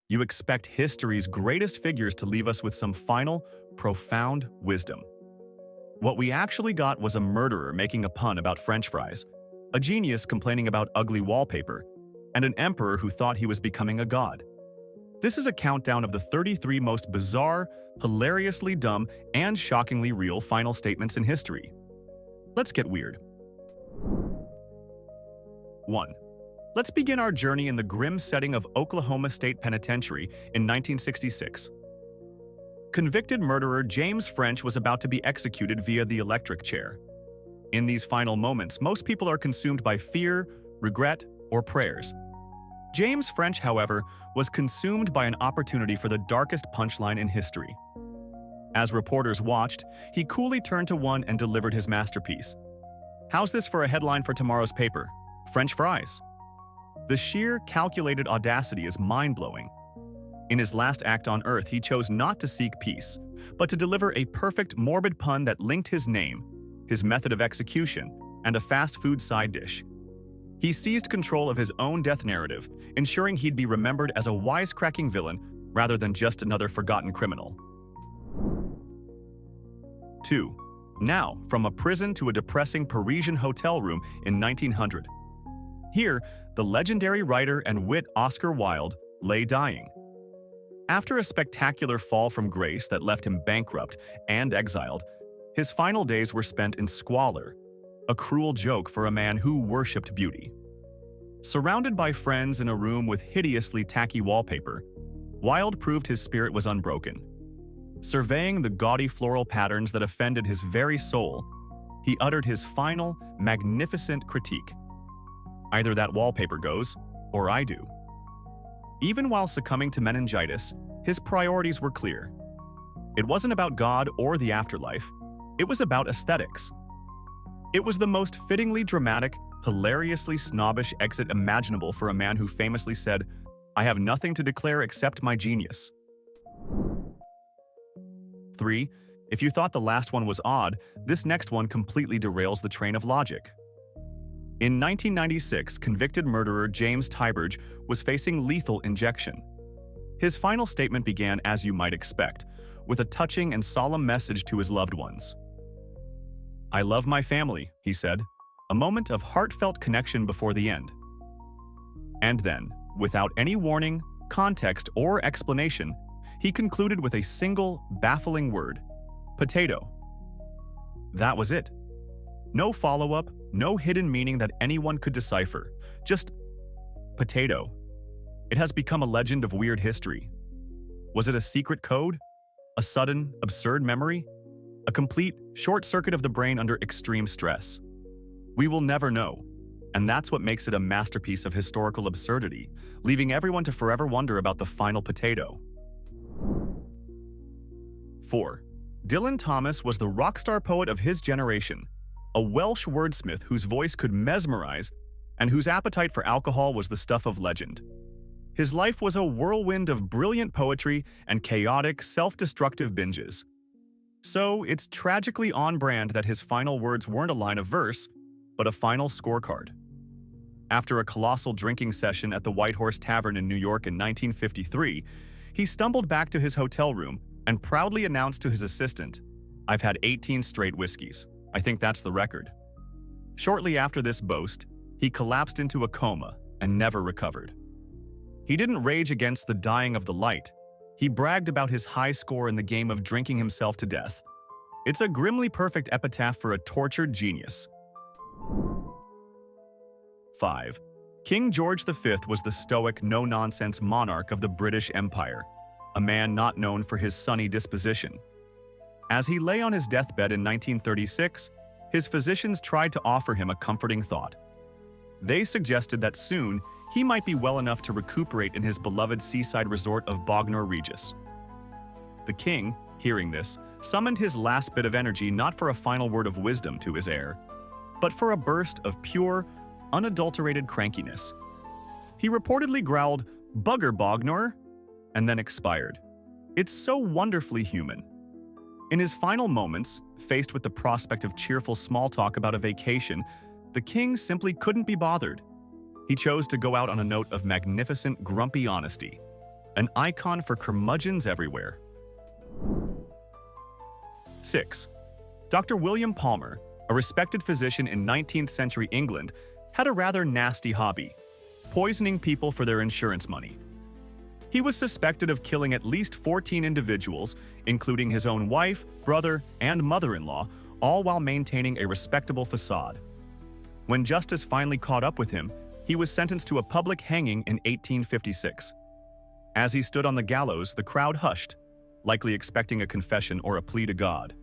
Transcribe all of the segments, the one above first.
You expect history's greatest figures to leave us with some final, profound wisdom. What we actually got was a murderer making a pun about French fries, a genius complaining about ugly wallpaper, and an emperor who thought he was becoming a god. This is a countdown of the 33 most bizarre, hilariously dumb, and shockingly real final statements in history. Let's get weird. 1. Let's begin our journey in the grim setting of Oklahoma State Penitentiary in 1966. Convicted murderer James French was about to be executed via the electric chair. In these final moments, most people are consumed by fear, regret, or prayers. James French, however, was consumed by an opportunity for the darkest punchline in history. As reporters watched, he coolly turned to one and delivered his masterpiece. How's this for a headline for tomorrow's paper? French fries. The sheer, calculated audacity is mind-blowing. In his last act on Earth, he chose not to seek peace, but to deliver a perfect, morbid pun that linked his name, his method of execution, and a fast food side dish. He seized control of his own death narrative, ensuring he'd be remembered as a wisecracking villain rather than just another forgotten criminal. 2. Now, from a prison to a depressing Parisian hotel room in 1900. Here, the legendary writer and wit Oscar Wilde lay dying. After a spectacular fall from grace that left him bankrupt and exiled, his final days were spent in squalor, a cruel joke for a man who worshipped beauty. Surrounded by friends in a room with hideously tacky wallpaper, Wilde proved his spirit was unbroken. Surveying the gaudy floral patterns that offended his very soul, he uttered his final, magnificent critique. Either that wallpaper goes, or I do. Even while succumbing to meningitis, his priorities were clear. It wasn't about God or the afterlife, it was about aesthetics. It was the most fittingly dramatic, hilariously snobbish exit imaginable for a man who famously said, "I have nothing to declare except my genius." 3. If you thought the last one was odd, this next one completely derails the train of logic. In 1996, convicted murderer James Tyberge was facing lethal injection. His final statement began as you might expect, with a touching and solemn message to his loved ones. "I love my family," he said, a moment of heartfelt connection before the end. And then, without any warning, context, or explanation, he concluded with a single, baffling word: potato. That was it. No follow-up, no hidden meaning that anyone could decipher. Just potato. It has become a legend of weird history. Was it a secret code? A sudden, absurd memory? A complete short circuit of the brain under extreme stress? We will never know, and that's what makes it a masterpiece of historical absurdity, leaving everyone to forever wonder about the final potato. 4. Dylan Thomas was the rockstar poet of his generation, a Welsh wordsmith whose voice could mesmerize and whose appetite for alcohol was the stuff of legend. His life was a whirlwind of brilliant poetry and chaotic, self-destructive binges. So it's tragically on brand that his final words weren't a line of verse, but a final scorecard. After a colossal drinking session at the White Horse Tavern in New York in 1953, he stumbled back to his hotel room and proudly announced to his assistant, "I've had 18 straight whiskeys. I think that's the record." Shortly after this boast, he collapsed into a coma and never recovered. He didn't rage against the dying of the light. He bragged about his high score in the game of drinking himself to death. It's a grimly perfect epitaph for a tortured genius. 5. King George V was the stoic, no-nonsense monarch of the British Empire, a man not known for his sunny disposition. As he lay on his deathbed in 1936, his physicians tried to offer him a comforting thought. They suggested that soon he might be well enough to recuperate in his beloved seaside resort of Bognor Regis. The king, hearing this, summoned his last bit of energy not for a final word of wisdom to his heir, but for a burst of pure, unadulterated crankiness. He reportedly growled, "Bugger, Bognor," and then expired. It's so wonderfully human. In his final moments, faced with the prospect of cheerful small talk about a vacation, the king simply couldn't be bothered. He chose to go out on a note of magnificent, grumpy honesty. an icon for curmudgeons everywhere. 6. Dr. William Palmer, a respected physician in 19th century England, had a rather nasty hobby: poisoning people for their insurance money. He was suspected of killing at least 14 individuals, including his own wife, brother, and mother-in-law, all while maintaining a respectable facade. When justice finally caught up with him, he was sentenced to a public hanging in 1856. As he stood on the gallows, the crowd hushed, likely expecting a confession or a plea to God.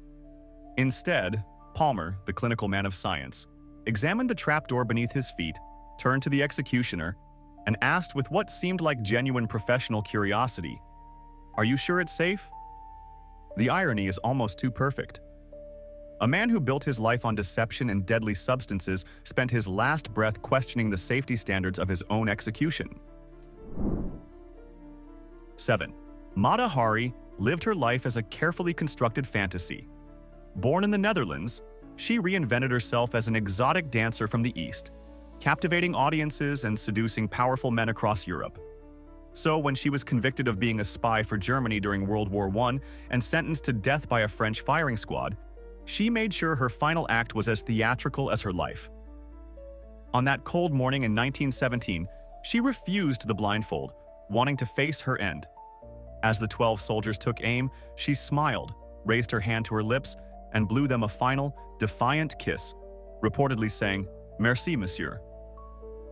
Instead, Palmer, the clinical man of science, examined the trapdoor beneath his feet, turned to the executioner, and asked with what seemed like genuine professional curiosity, "Are you sure it's safe?" The irony is almost too perfect. A man who built his life on deception and deadly substances spent his last breath questioning the safety standards of his own execution. 7. Mata Hari lived her life as a carefully constructed fantasy. Born in the Netherlands, she reinvented herself as an exotic dancer from the East, captivating audiences and seducing powerful men across Europe. So when she was convicted of being a spy for Germany during World War I and sentenced to death by a French firing squad, she made sure her final act was as theatrical as her life. On that cold morning in 1917, she refused the blindfold, wanting to face her end. As the 12 soldiers took aim, she smiled, raised her hand to her lips, and blew them a final, defiant kiss, reportedly saying, "Merci, monsieur."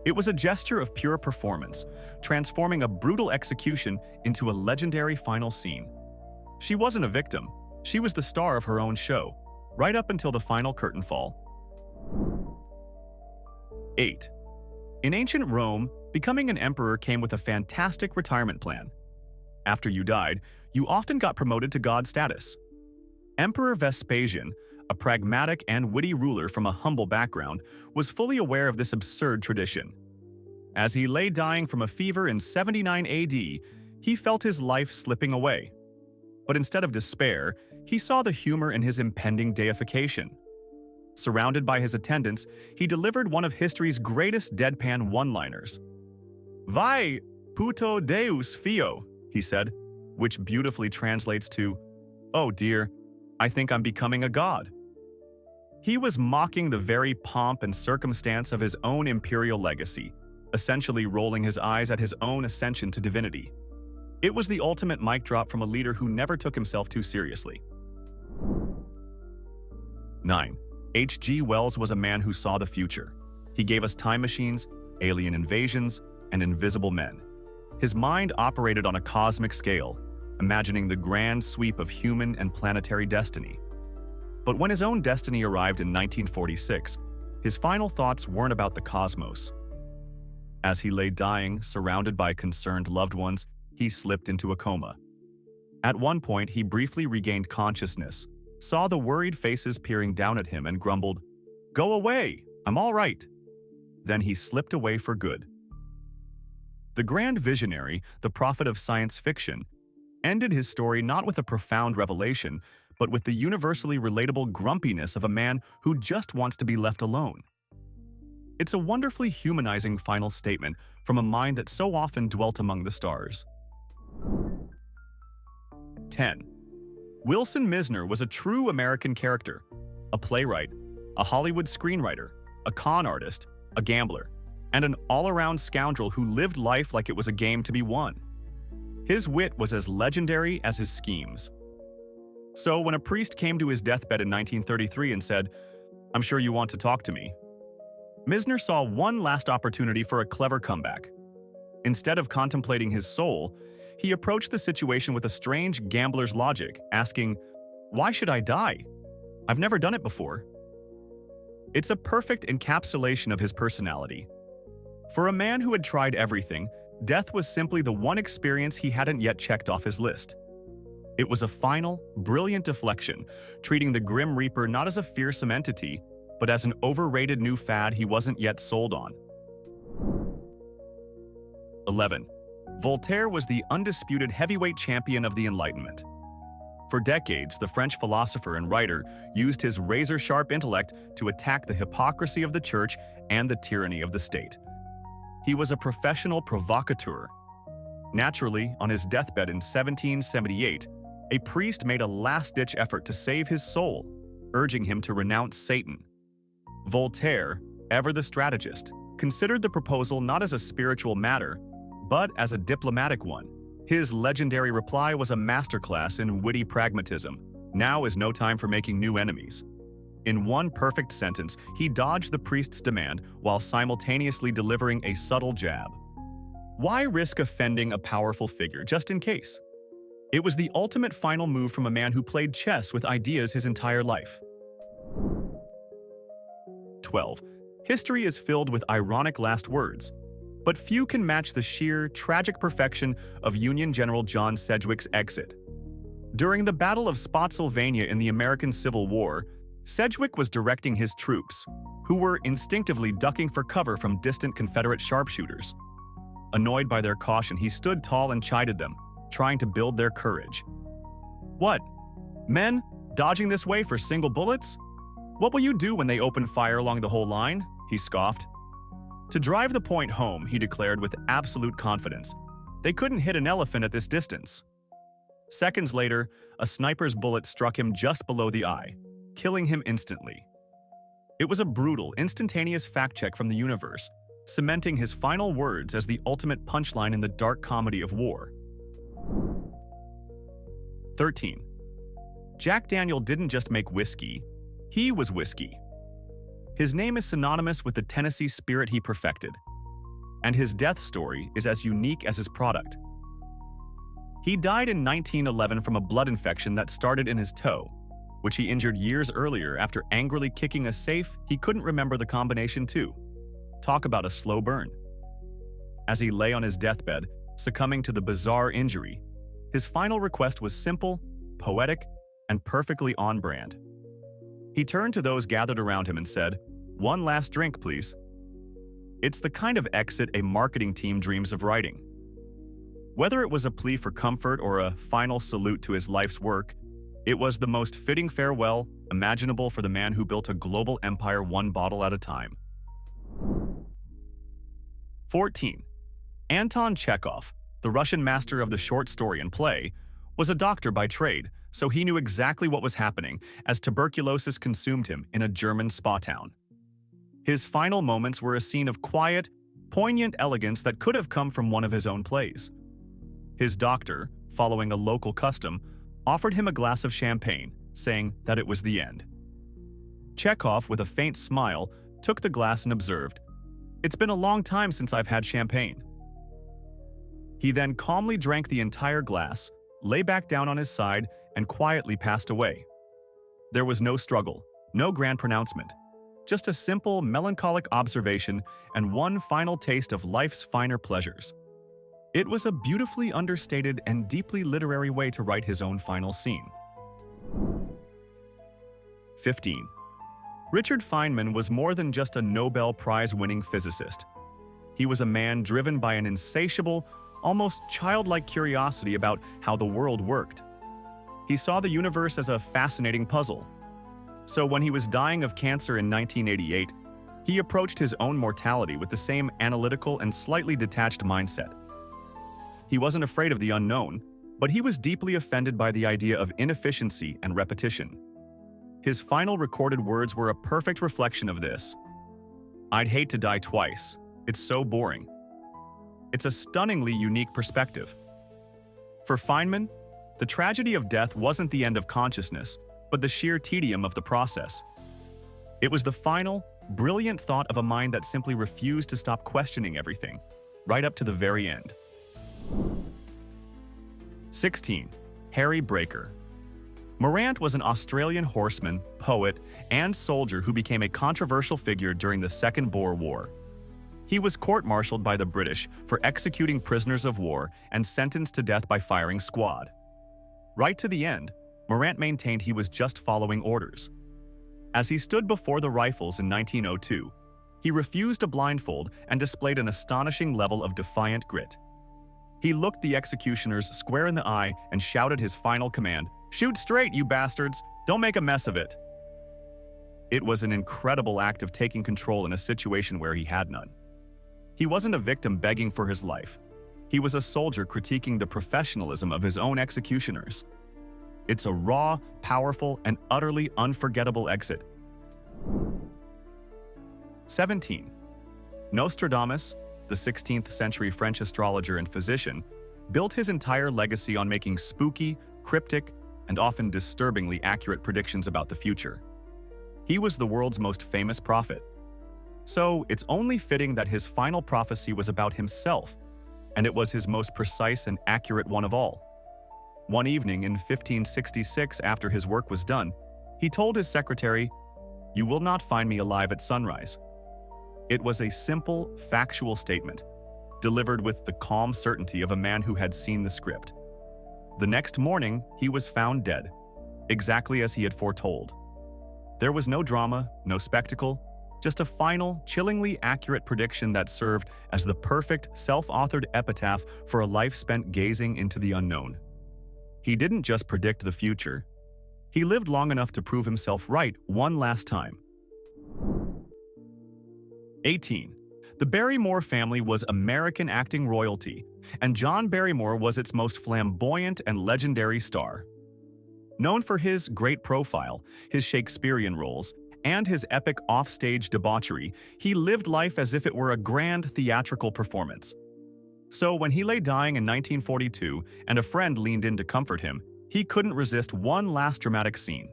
It was a gesture of pure performance, transforming a brutal execution into a legendary final scene. She wasn't a victim, she was the star of her own show, right up until the final curtain fall. 8. In ancient Rome, becoming an emperor came with a fantastic retirement plan. After you died, you often got promoted to god status. Emperor Vespasian, a pragmatic and witty ruler from a humble background, was fully aware of this absurd tradition. As he lay dying from a fever in 79 AD, he felt his life slipping away. But instead of despair, he saw the humor in his impending deification. Surrounded by his attendants, he delivered one of history's greatest deadpan one-liners. "Vai, puto deus fio," he said, which beautifully translates to, "Oh dear, I think I'm becoming a god." He was mocking the very pomp and circumstance of his own imperial legacy, essentially rolling his eyes at his own ascension to divinity. It was the ultimate mic drop from a leader who never took himself too seriously. 9. H.G. Wells was a man who saw the future. He gave us time machines, alien invasions, and invisible men. His mind operated on a cosmic scale, imagining the grand sweep of human and planetary destiny. But when his own destiny arrived in 1946, his final thoughts weren't about the cosmos. As he lay dying, surrounded by concerned loved ones, he slipped into a coma. At one point, he briefly regained consciousness, saw the worried faces peering down at him and grumbled, "Go away, I'm all right." Then he slipped away for good. The grand visionary, the prophet of science fiction, ended his story not with a profound revelation, but with the universally relatable grumpiness of a man who just wants to be left alone. It's a wonderfully humanizing final statement from a mind that so often dwelt among the stars. 10. Wilson Mizner was a true American character, a playwright, a Hollywood screenwriter, a con artist, a gambler, and an all-around scoundrel who lived life like it was a game to be won. His wit was as legendary as his schemes. So when a priest came to his deathbed in 1933 and said, "I'm sure you want to talk to me," Mizner saw one last opportunity for a clever comeback. Instead of contemplating his soul, he approached the situation with a strange gambler's logic, asking, "Why should I die? I've never done it before." It's a perfect encapsulation of his personality. For a man who had tried everything, death was simply the one experience he hadn't yet checked off his list. It was a final, brilliant deflection, treating the Grim Reaper not as a fearsome entity, but as an overrated new fad he wasn't yet sold on. 11. Voltaire was the undisputed heavyweight champion of the Enlightenment. For decades, the French philosopher and writer used his razor-sharp intellect to attack the hypocrisy of the church and the tyranny of the state. He was a professional provocateur. Naturally, on his deathbed in 1778, a priest made a last-ditch effort to save his soul, urging him to renounce Satan. Voltaire, ever the strategist, considered the proposal not as a spiritual matter, but as a diplomatic one. His legendary reply was a masterclass in witty pragmatism. Now is no time for making new enemies. In one perfect sentence, he dodged the priest's demand while simultaneously delivering a subtle jab. Why risk offending a powerful figure just in case? It was the ultimate final move from a man who played chess with ideas his entire life. 12. History is filled with ironic last words, but few can match the sheer, tragic perfection of Union General John Sedgwick's exit. During the Battle of Spotsylvania in the American Civil War, Sedgwick was directing his troops, who were instinctively ducking for cover from distant Confederate sharpshooters. Annoyed by their caution, he stood tall and chided them, trying to build their courage. "What? Men? Dodging this way for single bullets? What will you do when they open fire along the whole line?" he scoffed. To drive the point home, he declared with absolute confidence, "They couldn't hit an elephant at this distance." Seconds later, a sniper's bullet struck him just below the eye, killing him instantly. It was a brutal, instantaneous fact-check from the universe, cementing his final words as the ultimate punchline in the dark comedy of war. 13. Jack Daniel didn't just make whiskey, he was whiskey. His name is synonymous with the Tennessee spirit he perfected, and his death story is as unique as his product. He died in 1911 from a blood infection that started in his toe, which he injured years earlier after angrily kicking a safe he couldn't remember the combination to. Talk about a slow burn. As he lay on his deathbed, succumbing to the bizarre injury, his final request was simple, poetic, and perfectly on brand. He turned to those gathered around him and said, "One last drink, please." It's the kind of exit a marketing team dreams of writing. Whether it was a plea for comfort or a final salute to his life's work, it was the most fitting farewell imaginable for the man who built a global empire one bottle at a time. 14. Anton Chekhov, the Russian master of the short story and play, was a doctor by trade, so he knew exactly what was happening as tuberculosis consumed him in a German spa town. His final moments were a scene of quiet, poignant elegance that could have come from one of his own plays. His doctor, following a local custom, offered him a glass of champagne, saying that it was the end. Chekhov, with a faint smile, took the glass and observed, "It's been a long time since I've had champagne." He then calmly drank the entire glass, lay back down on his side, and quietly passed away. There was no struggle, no grand pronouncement, just a simple, melancholic observation and one final taste of life's finer pleasures. It was a beautifully understated and deeply literary way to write his own final scene. 15. Richard Feynman was more than just a Nobel Prize-winning physicist. He was a man driven by an insatiable, almost childlike curiosity about how the world worked. He saw the universe as a fascinating puzzle. So when he was dying of cancer in 1988, he approached his own mortality with the same analytical and slightly detached mindset. He wasn't afraid of the unknown, but he was deeply offended by the idea of inefficiency and repetition. His final recorded words were a perfect reflection of this. "I'd hate to die twice. It's so boring." It's a stunningly unique perspective. For Feynman, the tragedy of death wasn't the end of consciousness, but the sheer tedium of the process. It was the final, brilliant thought of a mind that simply refused to stop questioning everything, right up to the very end. 16. Harry Breaker. Morant was an Australian horseman, poet, and soldier who became a controversial figure during the Second Boer War. He was court-martialed by the British for executing prisoners of war and sentenced to death by firing squad. Right to the end, Morant maintained he was just following orders. As he stood before the rifles in 1902, he refused a blindfold and displayed an astonishing level of defiant grit. He looked the executioners square in the eye and shouted his final command, "Shoot straight, you bastards! Don't make a mess of it!" It was an incredible act of taking control in a situation where he had none. He wasn't a victim begging for his life. He was a soldier critiquing the professionalism of his own executioners. It's a raw, powerful, and utterly unforgettable exit. 17. Nostradamus, the 16th century French astrologer and physician, built his entire legacy on making spooky, cryptic, and often disturbingly accurate predictions about the future. He was the world's most famous prophet. So it's only fitting that his final prophecy was about himself, and it was his most precise and accurate one of all. One evening in 1566, after his work was done, he told his secretary, "You will not find me alive at sunrise." It was a simple, factual statement, delivered with the calm certainty of a man who had seen the script. The next morning, he was found dead, exactly as he had foretold. There was no drama, no spectacle, just a final, chillingly accurate prediction that served as the perfect, self-authored epitaph for a life spent gazing into the unknown. He didn't just predict the future. He lived long enough to prove himself right one last time. 18. The Barrymore family was American acting royalty, and John Barrymore was its most flamboyant and legendary star. Known for his great profile, his Shakespearean roles, and his epic offstage debauchery, he lived life as if it were a grand theatrical performance. So when he lay dying in 1942 and a friend leaned in to comfort him, he couldn't resist one last dramatic scene.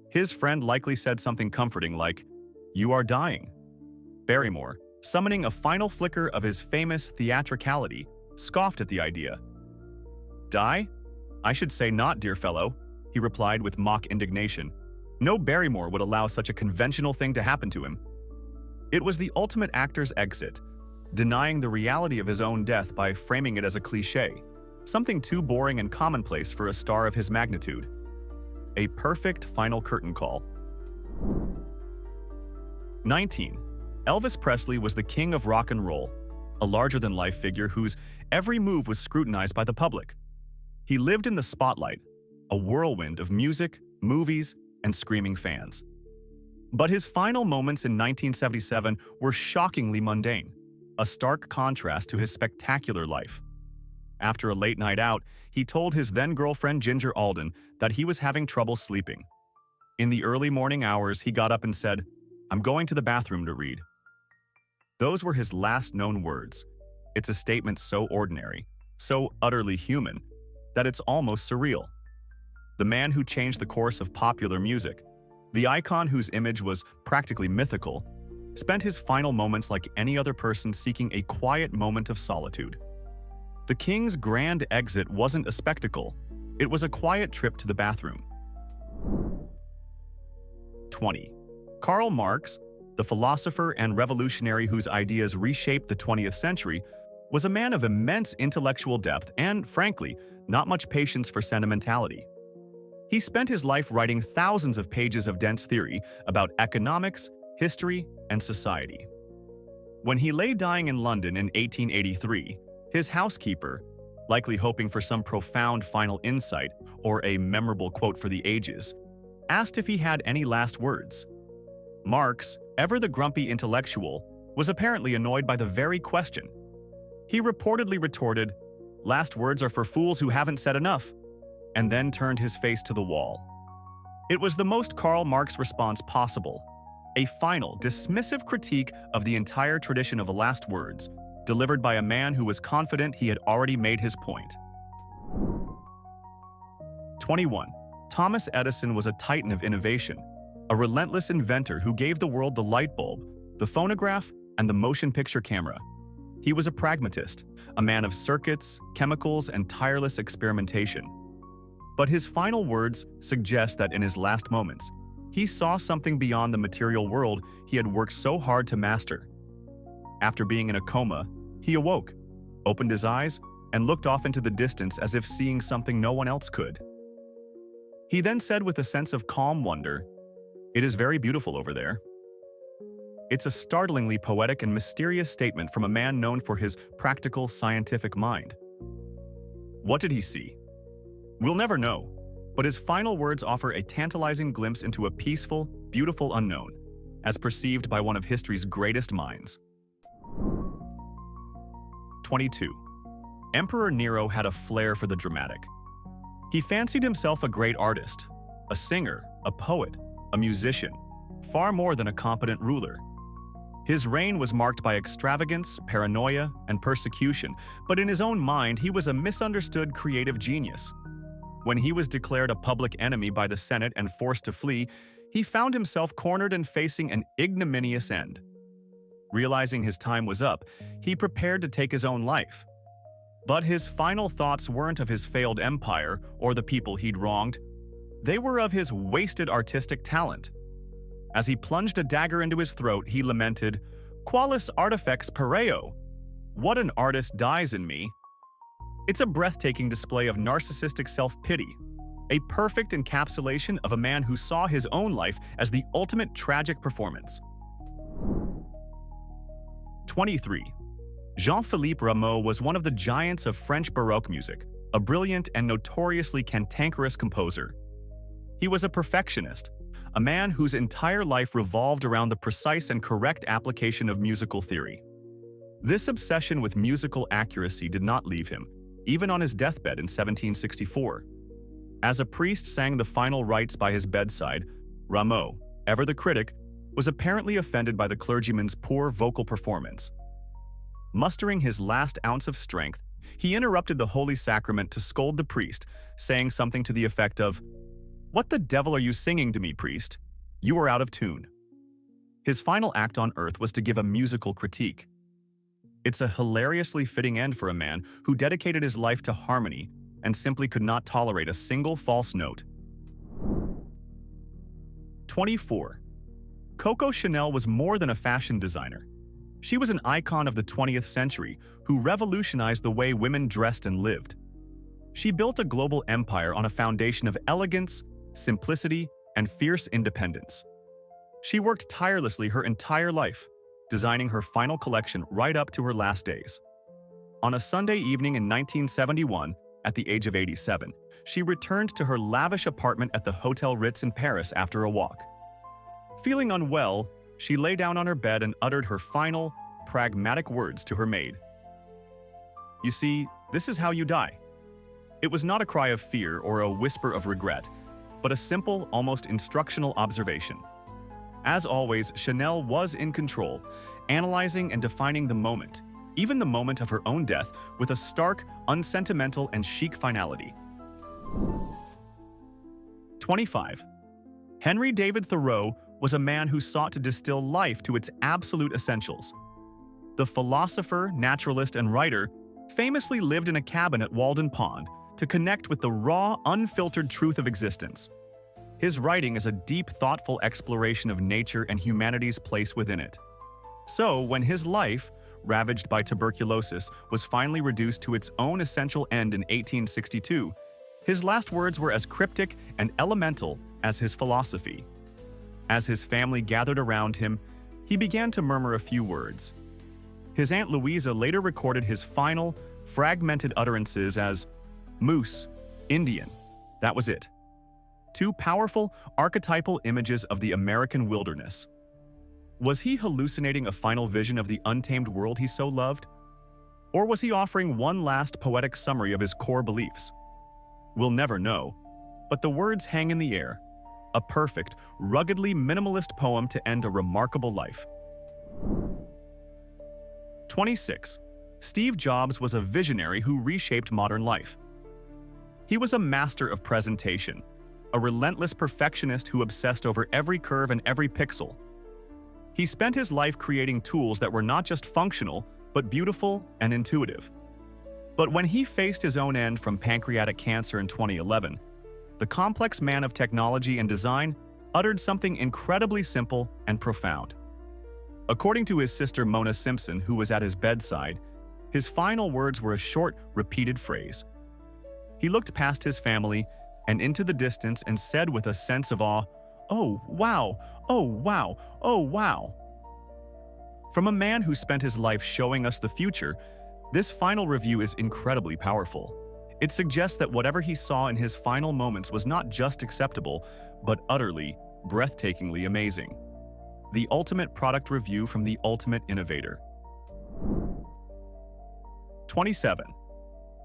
His friend likely said something comforting like, "You are dying." Barrymore, summoning a final flicker of his famous theatricality, scoffed at the idea. "Die? I should say not, dear fellow," he replied with mock indignation. No Barrymore would allow such a conventional thing to happen to him. It was the ultimate actor's exit, denying the reality of his own death by framing it as a cliché, something too boring and commonplace for a star of his magnitude. A perfect final curtain call. 19. Elvis Presley was the king of rock and roll, a larger-than-life figure whose every move was scrutinized by the public. He lived in the spotlight, a whirlwind of music, movies, and screaming fans. But his final moments in 1977 were shockingly mundane, a stark contrast to his spectacular life. After a late night out, he told his then-girlfriend Ginger Alden that he was having trouble sleeping. In the early morning hours, he got up and said, "I'm going to the bathroom to read." Those were his last known words. It's a statement so ordinary, so utterly human, that it's almost surreal. The man who changed the course of popular music, the icon whose image was practically mythical, spent his final moments like any other person seeking a quiet moment of solitude. The king's grand exit wasn't a spectacle, it was a quiet trip to the bathroom. 20. Karl Marx, the philosopher and revolutionary whose ideas reshaped the 20th century, was a man of immense intellectual depth and, frankly, not much patience for sentimentality. He spent his life writing thousands of pages of dense theory about economics, history, and society. When he lay dying in London in 1883, his housekeeper, likely hoping for some profound final insight or a memorable quote for the ages, asked if he had any last words. Marx, ever the grumpy intellectual, was apparently annoyed by the very question. He reportedly retorted, "Last words are for fools who haven't said enough," and then turned his face to the wall. It was the most Karl Marx response possible, a final, dismissive critique of the entire tradition of last words, delivered by a man who was confident he had already made his point. 21. Thomas Edison was a titan of innovation, a relentless inventor who gave the world the light bulb, the phonograph, and the motion picture camera. He was a pragmatist, a man of circuits, chemicals, and tireless experimentation. But his final words suggest that in his last moments, he saw something beyond the material world he had worked so hard to master. After being in a coma, he awoke, opened his eyes, and looked off into the distance as if seeing something no one else could. He then said with a sense of calm wonder, "It is very beautiful over there." It's a startlingly poetic and mysterious statement from a man known for his practical, scientific mind. What did he see? We'll never know, but his final words offer a tantalizing glimpse into a peaceful, beautiful unknown, as perceived by one of history's greatest minds. 22. Emperor Nero had a flair for the dramatic. He fancied himself a great artist, a singer, a poet, a musician, far more than a competent ruler. His reign was marked by extravagance, paranoia, and persecution, but in his own mind, he was a misunderstood creative genius. When he was declared a public enemy by the Senate and forced to flee, he found himself cornered and facing an ignominious end. Realizing his time was up, he prepared to take his own life. But his final thoughts weren't of his failed empire or the people he'd wronged. They were of his wasted artistic talent. As he plunged a dagger into his throat, he lamented, "Qualis artifex pareo? What an artist dies in me." It's a breathtaking display of narcissistic self-pity, a perfect encapsulation of a man who saw his own life as the ultimate tragic performance. 23. Jean-Philippe Rameau was one of the giants of French Baroque music, a brilliant and notoriously cantankerous composer. He was a perfectionist, a man whose entire life revolved around the precise and correct application of musical theory. This obsession with musical accuracy did not leave him, even on his deathbed in 1764. As a priest sang the final rites by his bedside, Rameau, ever the critic, was apparently offended by the clergyman's poor vocal performance. Mustering his last ounce of strength, he interrupted the Holy Sacrament to scold the priest, saying something to the effect of, "What the devil are you singing to me, priest? You are out of tune." His final act on earth was to give a musical critique. It's a hilariously fitting end for a man who dedicated his life to harmony and simply could not tolerate a single false note. 24. Coco Chanel was more than a fashion designer. She was an icon of the 20th century who revolutionized the way women dressed and lived. She built a global empire on a foundation of elegance, simplicity, and fierce independence. She worked tirelessly her entire life, designing her final collection right up to her last days. On a Sunday evening in 1971, at the age of 87, she returned to her lavish apartment at the Hotel Ritz in Paris after a walk. Feeling unwell, she lay down on her bed and uttered her final, pragmatic words to her maid. "You see, this is how you die." It was not a cry of fear or a whisper of regret, but a simple, almost instructional observation. As always, Chanel was in control, analyzing and defining the moment, even the moment of her own death, with a stark, unsentimental, and chic finality. 25. Henry David Thoreau was a man who sought to distill life to its absolute essentials. The philosopher, naturalist, and writer famously lived in a cabin at Walden Pond to connect with the raw, unfiltered truth of existence. His writing is a deep, thoughtful exploration of nature and humanity's place within it. So, when his life, ravaged by tuberculosis, was finally reduced to its own essential end in 1862, his last words were as cryptic and elemental as his philosophy. As his family gathered around him, he began to murmur a few words. His Aunt Louisa later recorded his final, fragmented utterances as, "Moose, Indian, that was it." Two powerful, archetypal images of the American wilderness. Was he hallucinating a final vision of the untamed world he so loved? Or was he offering one last poetic summary of his core beliefs? We'll never know, but the words hang in the air. A perfect, ruggedly minimalist poem to end a remarkable life. 26. Steve Jobs was a visionary who reshaped modern life. He was a master of presentation, a relentless perfectionist who obsessed over every curve and every pixel. He spent his life creating tools that were not just functional, but beautiful and intuitive. But when he faced his own end from pancreatic cancer in 2011, the complex man of technology and design uttered something incredibly simple and profound. According to his sister Mona Simpson, who was at his bedside, his final words were a short, repeated phrase. He looked past his family and into the distance and said with a sense of awe, "Oh, wow! Oh, wow! Oh, wow!" From a man who spent his life showing us the future, this final review is incredibly powerful. It suggests that whatever he saw in his final moments was not just acceptable, but utterly, breathtakingly amazing. The ultimate product review from the ultimate innovator. 27.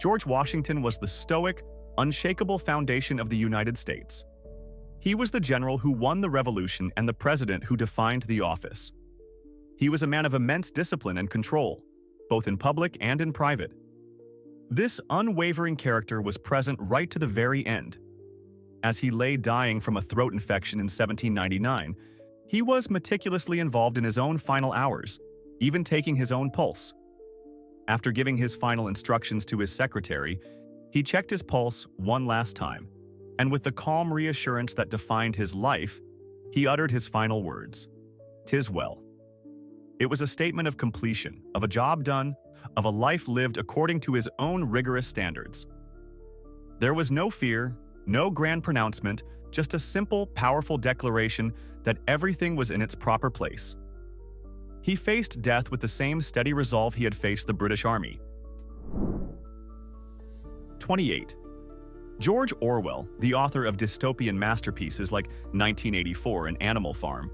George Washington was the stoic, unshakable foundation of the United States. He was the general who won the Revolution and the president who defined the office. He was a man of immense discipline and control, both in public and in private. This unwavering character was present right to the very end. As he lay dying from a throat infection in 1799, he was meticulously involved in his own final hours, even taking his own pulse. After giving his final instructions to his secretary, he checked his pulse one last time, and with the calm reassurance that defined his life, he uttered his final words, "'Tis well." It was a statement of completion, of a job done, of a life lived according to his own rigorous standards. There was no fear, no grand pronouncement, just a simple, powerful declaration that everything was in its proper place. He faced death with the same steady resolve he had faced the British Army. 28. George Orwell, the author of dystopian masterpieces like 1984 and Animal Farm,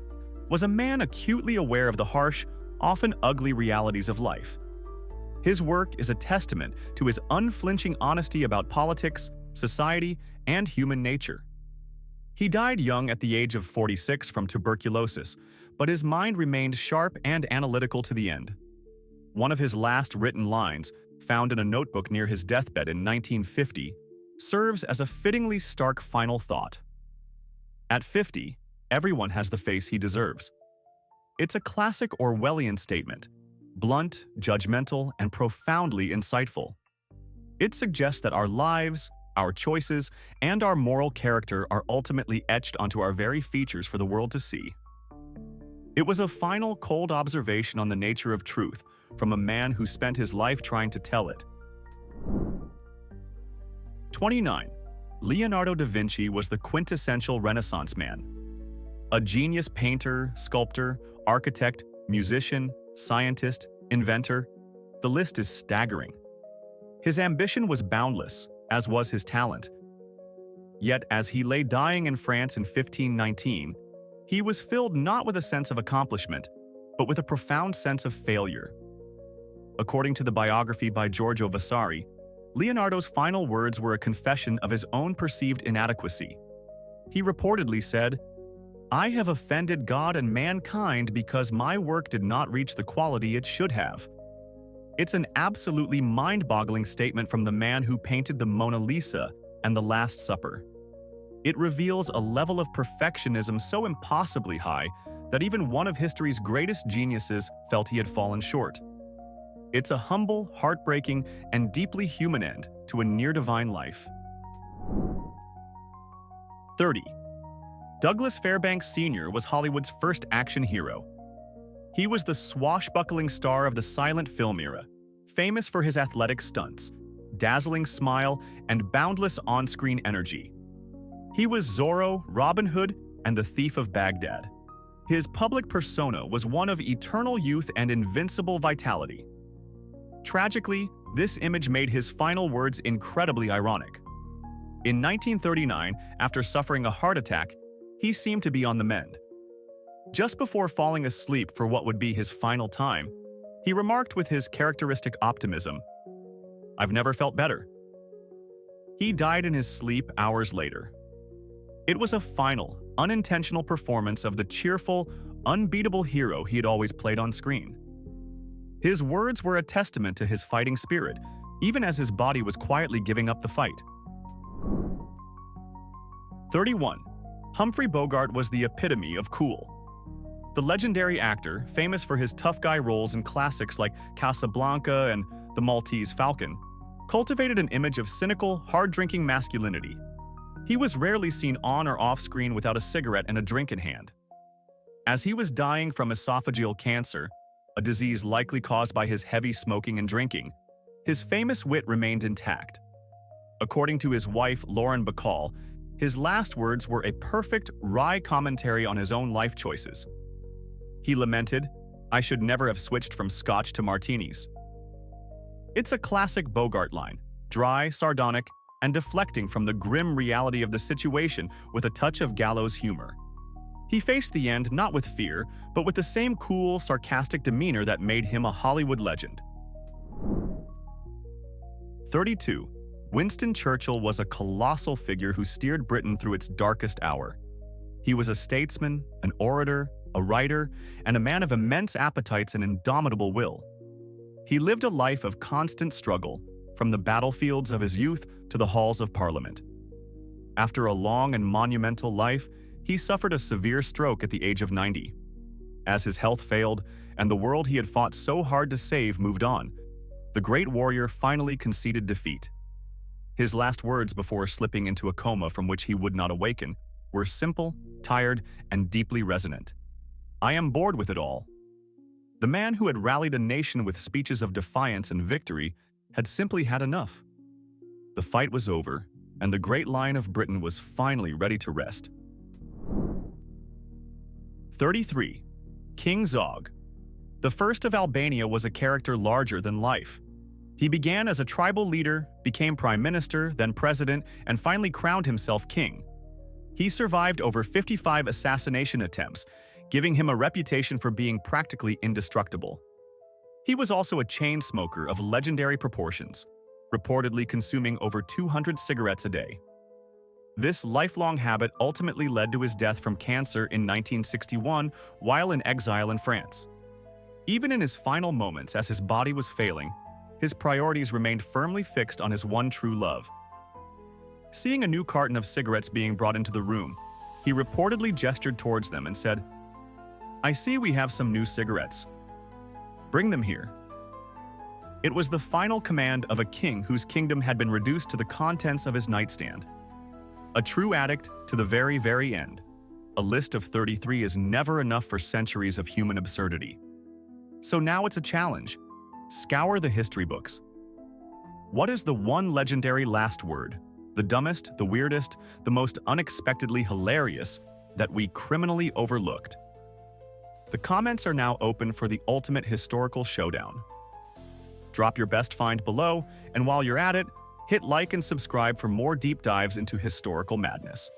was a man acutely aware of the harsh, often ugly realities of life. His work is a testament to his unflinching honesty about politics, society, and human nature. He died young at the age of 46 from tuberculosis, but his mind remained sharp and analytical to the end. One of his last written lines, found in a notebook near his deathbed in 1950, serves as a fittingly stark final thought. At 50, everyone has the face he deserves. It's a classic Orwellian statement, blunt, judgmental, and profoundly insightful. It suggests that our lives, our choices, and our moral character are ultimately etched onto our very features for the world to see. It was a final, cold observation on the nature of truth from a man who spent his life trying to tell it. 29. Leonardo da Vinci was the quintessential Renaissance man. A genius painter, sculptor, architect, musician, scientist, inventor. The list is staggering. His ambition was boundless, as was his talent. Yet, as he lay dying in France in 1519, he was filled not with a sense of accomplishment, but with a profound sense of failure. According to the biography by Giorgio Vasari, Leonardo's final words were a confession of his own perceived inadequacy. He reportedly said, "I have offended God and mankind because my work did not reach the quality it should have." It's an absolutely mind-boggling statement from the man who painted the Mona Lisa and the Last Supper. It reveals a level of perfectionism so impossibly high that even one of history's greatest geniuses felt he had fallen short. It's a humble, heartbreaking, and deeply human end to a near-divine life. 30. Douglas Fairbanks Sr. was Hollywood's first action hero. He was the swashbuckling star of the silent film era, famous for his athletic stunts, dazzling smile, and boundless on-screen energy. He was Zorro, Robin Hood, and the Thief of Baghdad. His public persona was one of eternal youth and invincible vitality. Tragically, this image made his final words incredibly ironic. In 1939, after suffering a heart attack, he seemed to be on the mend. Just before falling asleep for what would be his final time, he remarked with his characteristic optimism, "I've never felt better." He died in his sleep hours later. It was a final, unintentional performance of the cheerful, unbeatable hero he had always played on screen. His words were a testament to his fighting spirit, even as his body was quietly giving up the fight. 31. Humphrey Bogart was the epitome of cool. The legendary actor, famous for his tough guy roles in classics like Casablanca and The Maltese Falcon, cultivated an image of cynical, hard-drinking masculinity. He was rarely seen on or off screen without a cigarette and a drink in hand. As he was dying from esophageal cancer, a disease likely caused by his heavy smoking and drinking, his famous wit remained intact. According to his wife, Lauren Bacall, his last words were a perfect, wry commentary on his own life choices. He lamented, "I should never have switched from scotch to martinis." It's a classic Bogart line, dry, sardonic, and deflecting from the grim reality of the situation with a touch of gallows humor. He faced the end not with fear, but with the same cool, sarcastic demeanor that made him a Hollywood legend. 32. Winston Churchill was a colossal figure who steered Britain through its darkest hour. He was a statesman, an orator, a writer, and a man of immense appetites and indomitable will. He lived a life of constant struggle, from the battlefields of his youth to the halls of Parliament. After a long and monumental life, he suffered a severe stroke at the age of 90. As his health failed, and the world he had fought so hard to save moved on, the great warrior finally conceded defeat. His last words before slipping into a coma from which he would not awaken were simple, tired, and deeply resonant. "I am bored with it all." The man who had rallied a nation with speeches of defiance and victory had simply had enough. The fight was over, and the great Lion of Britain was finally ready to rest. 33. King Zog. The first of Albania was a character larger than life. He began as a tribal leader, became prime minister, then president, and finally crowned himself king. He survived over 55 assassination attempts, giving him a reputation for being practically indestructible. He was also a chain smoker of legendary proportions, reportedly consuming over 200 cigarettes a day. This lifelong habit ultimately led to his death from cancer in 1961 while in exile in France. Even in his final moments as his body was failing, his priorities remained firmly fixed on his one true love. Seeing a new carton of cigarettes being brought into the room, he reportedly gestured towards them and said, "I see we have some new cigarettes. Bring them here." It was the final command of a king whose kingdom had been reduced to the contents of his nightstand. A true addict to the very, very end. A list of 33 is never enough for centuries of human absurdity. So now it's a challenge. Scour the history books. What is the one legendary last word, the dumbest, the weirdest, the most unexpectedly hilarious, that we criminally overlooked? The comments are now open for the ultimate historical showdown. Drop your best find below, and while you're at it, hit like and subscribe for more deep dives into historical madness.